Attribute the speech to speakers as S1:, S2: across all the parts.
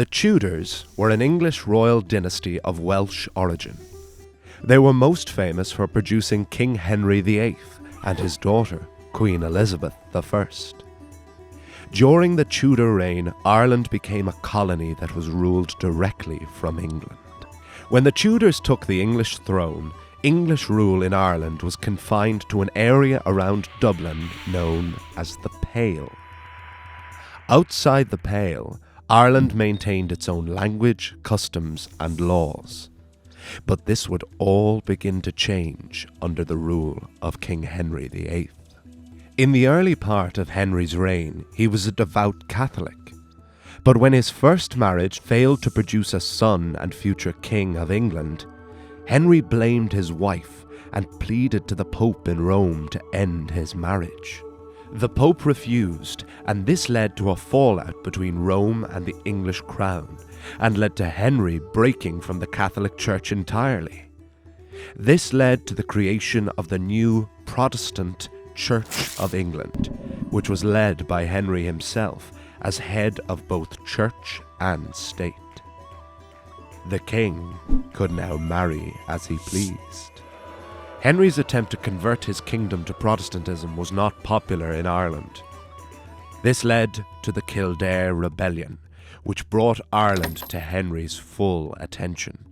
S1: The Tudors were an English royal dynasty of Welsh origin. They were most famous for producing King Henry VIII and his daughter, Queen Elizabeth I. During the Tudor reign, Ireland became a colony that was ruled directly from England. When the Tudors took the English throne, English rule in Ireland was confined to an area around Dublin known as the Pale. Outside the Pale, Ireland maintained its own language, customs, and laws. But this would all begin to change under the rule of King Henry VIII. In the early part of Henry's reign, he was a devout Catholic. But when his first marriage failed to produce a son and future King of England, Henry blamed his wife and pleaded to the Pope in Rome to end his marriage. The Pope refused, and this led to a fallout between Rome and the English crown, and led to Henry breaking from the Catholic Church entirely. This led to the creation of the new Protestant Church of England, which was led by Henry himself as head of both church and state. The king could now marry as he pleased. Henry's attempt to convert his kingdom to Protestantism was not popular in Ireland. This led to the Kildare Rebellion, which brought Ireland to Henry's full attention.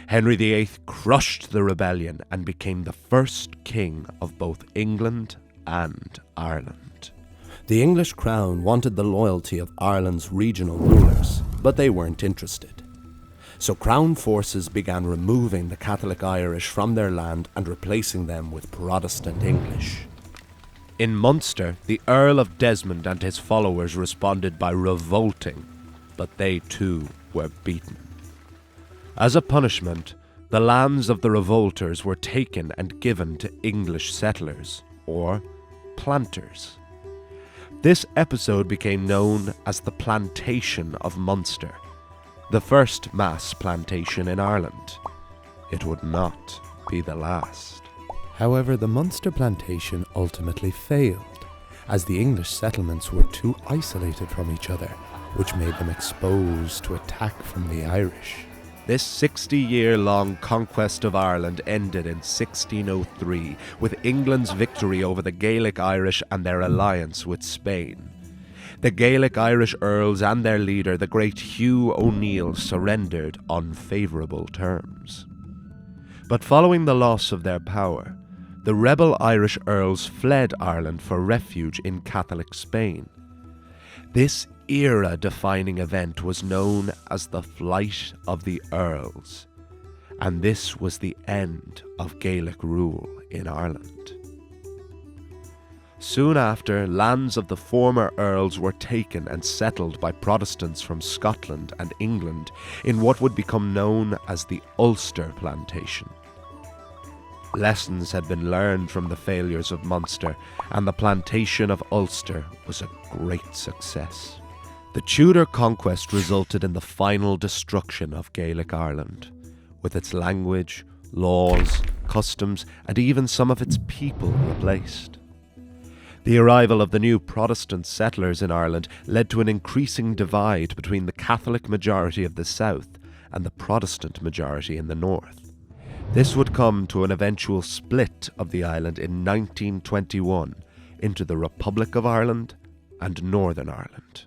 S1: Henry VIII crushed the rebellion and became the first king of both England and Ireland. The English crown wanted the loyalty of Ireland's regional rulers, but they weren't interested. So Crown forces began removing the Catholic Irish from their land and replacing them with Protestant English. In Munster, the Earl of Desmond and his followers responded by revolting, but they too were beaten. As a punishment, the lands of the revolters were taken and given to English settlers, or planters. This episode became known as the Plantation of Munster, the first mass plantation in Ireland. It would not be the last. However, the Munster plantation ultimately failed, as the English settlements were too isolated from each other, which made them exposed to attack from the Irish. This 60-year-long conquest of Ireland ended in 1603 with England's victory over the Gaelic Irish and their alliance with Spain. The Gaelic Irish earls and their leader, the great Hugh O'Neill, surrendered on favourable terms. But following the loss of their power, the rebel Irish earls fled Ireland for refuge in Catholic Spain. This era-defining event was known as the Flight of the Earls, and this was the end of Gaelic rule in Ireland. Soon after, lands of the former earls were taken and settled by Protestants from Scotland and England in what would become known as the Ulster Plantation. Lessons had been learned from the failures of Munster, and the plantation of Ulster was a great success. The Tudor conquest resulted in the final destruction of Gaelic Ireland, with its language, laws, customs, and even some of its people replaced. The arrival of the new Protestant settlers in Ireland led to an increasing divide between the Catholic majority of the south and the Protestant majority in the north. This would come to an eventual split of the island in 1921 into the Republic of Ireland and Northern Ireland.